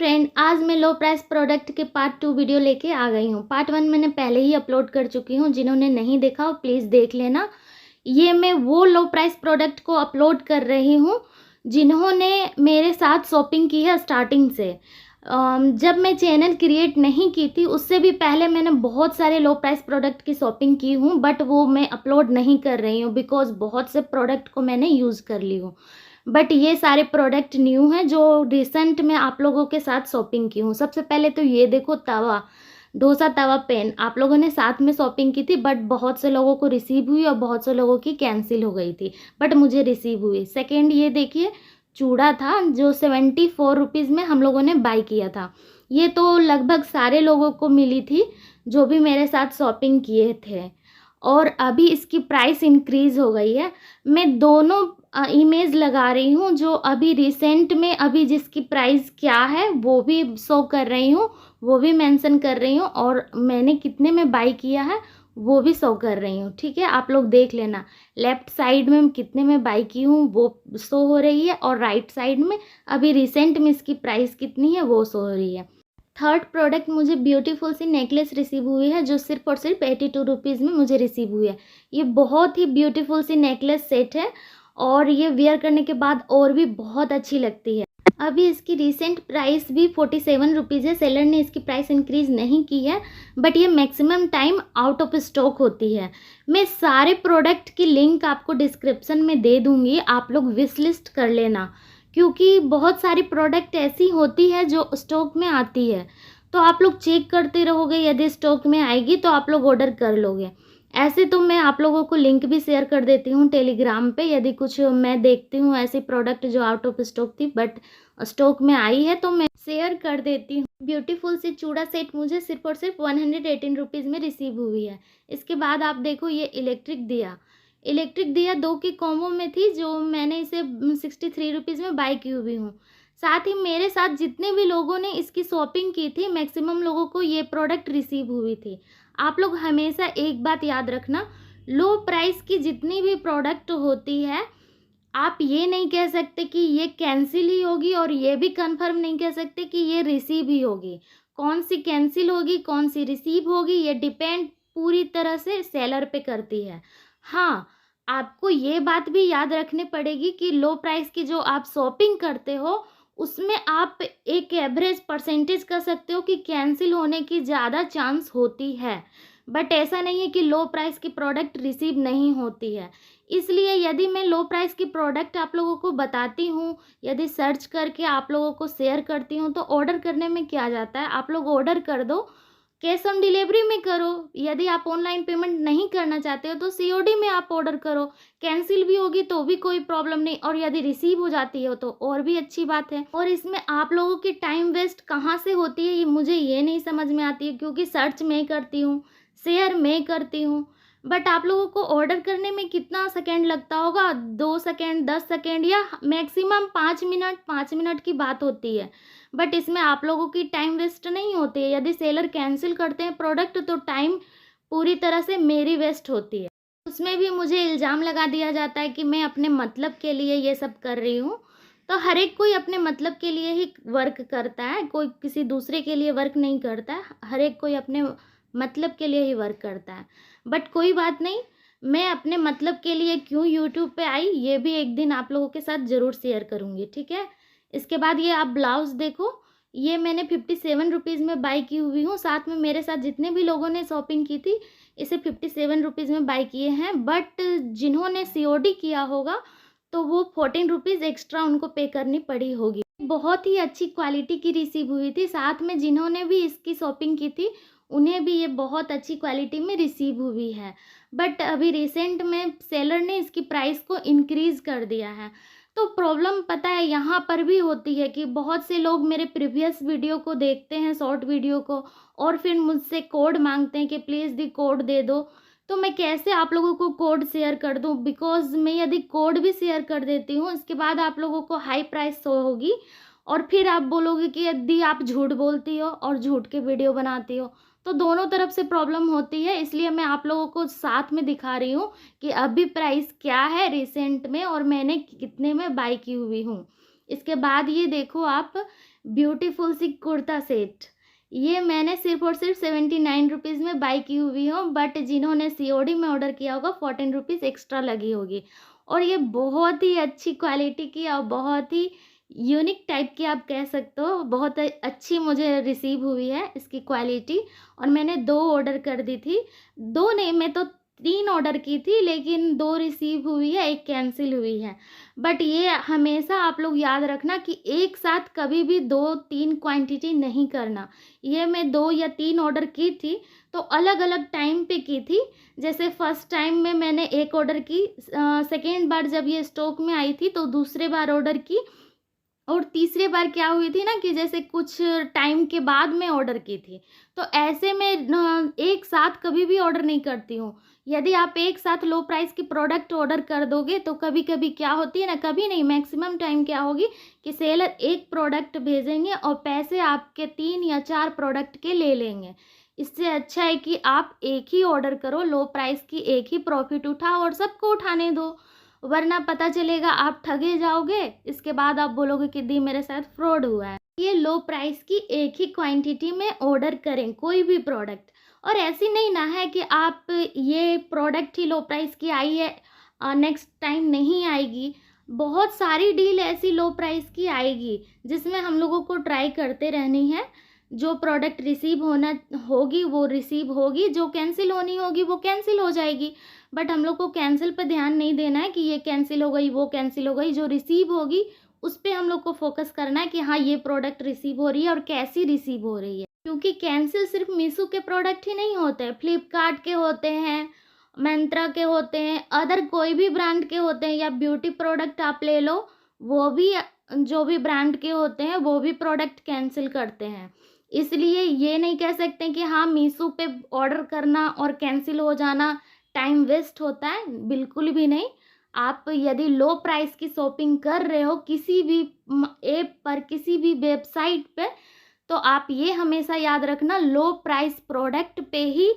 Friend, आज मैं लो price product के पार्ट 2 वीडियो लेके आ गई हूँ। पार्ट 1 मैंने पहले ही अपलोड कर चुकी हूँ। जिन्होंने नहीं देखा हो प्लीज़ देख लेना। ये मैं वो लो प्राइस प्रोडक्ट को अपलोड कर रही हूँ जिन्होंने मेरे साथ शॉपिंग की है स्टार्टिंग से। जब मैं चैनल क्रिएट नहीं की थी उससे भी पहले मैंने बहुत सारे लो प्राइस प्रोडक्ट की शॉपिंग की हूँ, बट वो मैं अपलोड नहीं कर रही हूँ बिकॉज बहुत से प्रोडक्ट को मैंने यूज़ कर ली हूँ। बट ये सारे प्रोडक्ट न्यू हैं जो रिसेंट में आप लोगों के साथ शॉपिंग की हूँ। सबसे पहले तो ये देखो, तवा, डोसा तवा पेन आप लोगों ने साथ में शॉपिंग की थी, बट बहुत से लोगों को रिसीव हुई और बहुत से लोगों की कैंसिल हो गई थी, बट मुझे रिसीव हुई। सेकेंड, ये देखिए चूड़ा था जो 74 रुपीज़ में हम लोगों ने बाई किया था। ये तो लगभग सारे लोगों को मिली थी जो भी मेरे साथ शॉपिंग किए थे, और अभी इसकी प्राइस इंक्रीज़ हो गई है। मैं दोनों इमेज लगा रही हूँ जो अभी रिसेंट में अभी जिसकी प्राइस क्या है वो भी शो कर रही हूँ, वो भी मेंशन कर रही हूँ, और मैंने कितने में बाई किया है वो भी शो कर रही हूँ। ठीक है, आप लोग देख लेना। लेफ़्ट साइड में कितने में बाई की हूँ वो शो हो रही है, और राइट साइड में अभी रिसेंट में इसकी प्राइस कितनी है वो शो हो रही है। थर्ड प्रोडक्ट मुझे ब्यूटीफुल सी नेकलेस रिसीव हुई है जो सिर्फ और सिर्फ 82 रुपीज़ में मुझे रिसीव हुई है। ये बहुत ही ब्यूटीफुल सी नेकलेस सेट है और ये वेयर करने के बाद और भी बहुत अच्छी लगती है। अभी इसकी रीसेंट प्राइस भी 47 रुपीज़ है। सेलर ने इसकी प्राइस इंक्रीज़ नहीं की है, बट ये maximum time out of stock होती है। मैं सारे प्रोडक्ट की लिंक आपको डिस्क्रिप्शन में दे दूँगी, आप लोग विश लिस्ट कर लेना, क्योंकि बहुत सारी प्रोडक्ट ऐसी होती है जो स्टॉक में आती है, तो आप लोग चेक करते रहोगे, यदि स्टॉक में आएगी तो आप लोग ऑर्डर कर लोगे। ऐसे तो मैं आप लोगों को लिंक भी शेयर कर देती हूँ टेलीग्राम पे, यदि कुछ मैं देखती हूँ ऐसी प्रोडक्ट जो आउट ऑफ स्टॉक थी बट स्टॉक में आई है तो मैं शेयर कर देती हूँ। ब्यूटीफुल सी चूड़ा सेट मुझे सिर्फ और सिर्फ 118 रुपीज़ में रिसीव हुई है। इसके बाद आप देखो, ये इलेक्ट्रिक दिया 2 की कॉम्बो में थी जो मैंने इसे 63 रुपीज़ में बाई की हुई हूँ। साथ ही मेरे साथ जितने भी लोगों ने इसकी शॉपिंग की थी मैक्सिमम लोगों को ये प्रोडक्ट रिसीव हुई थी। आप लोग हमेशा एक बात याद रखना, लो प्राइस की जितनी भी प्रोडक्ट होती है आप ये नहीं कह सकते कि ये कैंसिल ही होगी, और ये भी कंफर्म नहीं कह सकते कि ये रिसीव ही होगी। कौन सी कैंसिल होगी कौन सी रिसीव होगी ये डिपेंड पूरी तरह से सेलर पे करती है। हाँ, आपको ये बात भी याद रखनी पड़ेगी कि लो प्राइस की जो आप शॉपिंग करते हो उसमें आप एक एवरेज परसेंटेज कर सकते हो कि कैंसिल होने की ज़्यादा चांस होती है, बट ऐसा नहीं है कि लो प्राइस की प्रोडक्ट रिसीव नहीं होती है। इसलिए यदि मैं लो प्राइस की प्रोडक्ट आप लोगों को बताती हूँ, यदि सर्च करके आप लोगों को शेयर करती हूँ, तो ऑर्डर करने में क्या जाता है, आप लोग ऑर्डर कर दो, कैश ऑन डिलीवरी में करो। यदि आप ऑनलाइन पेमेंट नहीं करना चाहते हो तो सीओडी में आप ऑर्डर करो। कैंसिल भी होगी तो भी कोई प्रॉब्लम नहीं, और यदि रिसीव हो जाती है तो और भी अच्छी बात है। और इसमें आप लोगों की टाइम वेस्ट कहाँ से होती है ये मुझे ये नहीं समझ में आती है, क्योंकि सर्च मैं करती हूँ, शेयर मैं करती हूँ, बट आप लोगों को ऑर्डर करने में कितना सेकंड लगता होगा, 2 सेकंड, 10 सेकंड, या मैक्सिमम 5 मिनट की बात होती है। बट इसमें आप लोगों की टाइम वेस्ट नहीं होती है। यदि सेलर कैंसिल करते हैं प्रोडक्ट तो टाइम पूरी तरह से मेरी वेस्ट होती है। उसमें भी मुझे इल्ज़ाम लगा दिया जाता है कि मैं अपने मतलब के लिए ये सब कर रही हूँ। तो हर एक कोई अपने मतलब के लिए ही वर्क करता है, कोई किसी दूसरे के लिए वर्क नहीं करता है। हर एक कोई अपने मतलब के लिए ही वर्क करता है। बट कोई बात नहीं, मैं अपने मतलब के लिए क्यों यूट्यूब पे आई ये भी एक दिन आप लोगों के साथ ज़रूर शेयर करूँगी, ठीक है। इसके बाद ये आप ब्लाउज़ देखो, ये मैंने 57 रुपीज़ में बाई की हुई हूँ। साथ में मेरे साथ जितने भी लोगों ने शॉपिंग की थी इसे 57 रुपीज़ में बाई किए हैं, बट जिन्होंने सीओडी किया होगा तो वो 14 रुपीज़ एक्स्ट्रा उनको पे करनी पड़ी होगी। बहुत ही अच्छी क्वालिटी की रिसीव हुई थी। साथ में जिन्होंने भी इसकी शॉपिंग की थी उन्हें भी ये बहुत अच्छी क्वालिटी में रिसीव हुई है, बट अभी रिसेंट में सेलर ने इसकी प्राइस को इंक्रीज़ कर दिया है। तो प्रॉब्लम पता है यहाँ पर भी होती है कि बहुत से लोग मेरे प्रीवियस वीडियो को देखते हैं, शॉर्ट वीडियो को, और फिर मुझसे कोड मांगते हैं कि प्लीज़ दी कोड दे दो। तो मैं कैसे आप लोगों को कोड शेयर कर दूं, बिकॉज़ मैं यदि कोड भी शेयर कर देती हूँ इसके बाद आप लोगों को हाई प्राइस शो होगी, और फिर आप बोलोगे कि यदि आप झूठ बोलती हो और झूठ के वीडियो बनाती हो, तो दोनों तरफ से प्रॉब्लम होती है। इसलिए मैं आप लोगों को साथ में दिखा रही हूँ कि अभी प्राइस क्या है रिसेंट में और मैंने कितने में बाई की हुई हूँ। इसके बाद ये देखो आप, ब्यूटीफुल सी कुर्ता सेट, ये मैंने सिर्फ और सिर्फ 79 रुपीज़ में बाई की हुई हूँ, बट जिन्होंने सीओडी में ऑर्डर किया होगा 14 रुपीज़ एक्स्ट्रा लगी होगी। और ये बहुत ही अच्छी क्वालिटी की और बहुत ही यूनिक टाइप की आप कह सकते हो, बहुत अच्छी मुझे रिसीव हुई है इसकी क्वालिटी। और मैंने 2 ऑर्डर कर दी थी, 2 नहीं, मैं तो 3 ऑर्डर की थी, लेकिन 2 रिसीव हुई है, 1 कैंसिल हुई है। बट ये हमेशा आप लोग याद रखना कि एक साथ कभी भी 2-3 क्वांटिटी नहीं करना। ये मैं 2 या 3 ऑर्डर की थी, तो अलग-अलग टाइम पे की थी। जैसे फर्स्ट टाइम में मैंने 1 ऑर्डर की, सेकंड बार जब ये स्टॉक में आई थी तो दूसरे बार ऑर्डर की, और तीसरी बार क्या हुई थी ना कि जैसे कुछ टाइम के बाद में ऑर्डर की थी। तो ऐसे में एक साथ कभी भी ऑर्डर नहीं करती हूँ। यदि आप एक साथ लो प्राइस की प्रोडक्ट ऑर्डर कर दोगे तो कभी-कभी क्या होती है ना, कभी नहीं, मैक्सिमम टाइम क्या होगी कि सेलर 1 प्रोडक्ट भेजेंगे और पैसे आपके 3 या 4 प्रोडक्ट के ले लेंगे। इससे अच्छा है कि आप एक ही ऑर्डर करो, लो प्राइस की एक ही प्रॉफ़िट उठाओ और सबको उठाने दो। वरना पता चलेगा आप ठगे जाओगे, इसके बाद आप बोलोगे कि दी मेरे साथ फ्रॉड हुआ है। ये लो प्राइस की एक ही क्वांटिटी में ऑर्डर करें कोई भी प्रोडक्ट, और ऐसी नहीं ना है कि आप ये प्रोडक्ट ही लो प्राइस की आई है, नेक्स्ट टाइम नहीं आएगी। बहुत सारी डील ऐसी लो प्राइस की आएगी जिसमें हम लोगों को ट्राई करते रहनी है। जो प्रोडक्ट रिसीव होना होगी वो रिसीव होगी, जो कैंसिल होनी होगी वो कैंसिल हो जाएगी। बट हम लोग को कैंसिल पे ध्यान नहीं देना है कि ये कैंसिल हो गई, वो कैंसिल हो गई। जो रिसीव होगी उस पे हम लोग को फोकस करना है कि हाँ, ये प्रोडक्ट रिसीव हो रही है और कैसी रिसीव हो रही है। क्योंकि कैंसिल सिर्फ मीशो के प्रोडक्ट ही नहीं होते हैं, फ्लिपकार्ट के होते हैं, मिंत्रा के होते हैं, अदर कोई भी ब्रांड के होते हैं, या ब्यूटी प्रोडक्ट आप ले लो, वो भी जो भी ब्रांड के होते हैं वो भी प्रोडक्ट कैंसिल करते हैं। इसलिए ये नहीं कह सकते कि हाँ, मीशो पे ऑर्डर करना और कैंसिल हो जाना टाइम वेस्ट होता है, बिल्कुल भी नहीं। आप यदि लो प्राइस की शॉपिंग कर रहे हो किसी भी ऐप पर, किसी भी वेबसाइट पे, तो आप ये हमेशा याद रखना, लो प्राइस प्रोडक्ट पे ही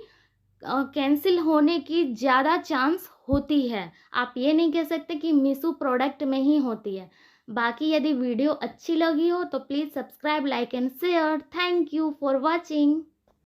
कैंसिल होने की ज़्यादा चांस होती है। आप ये नहीं कह सकते कि मीशो प्रोडक्ट में ही होती है। बाकी यदि वीडियो अच्छी लगी हो तो please subscribe, like and share. Thank you for watching.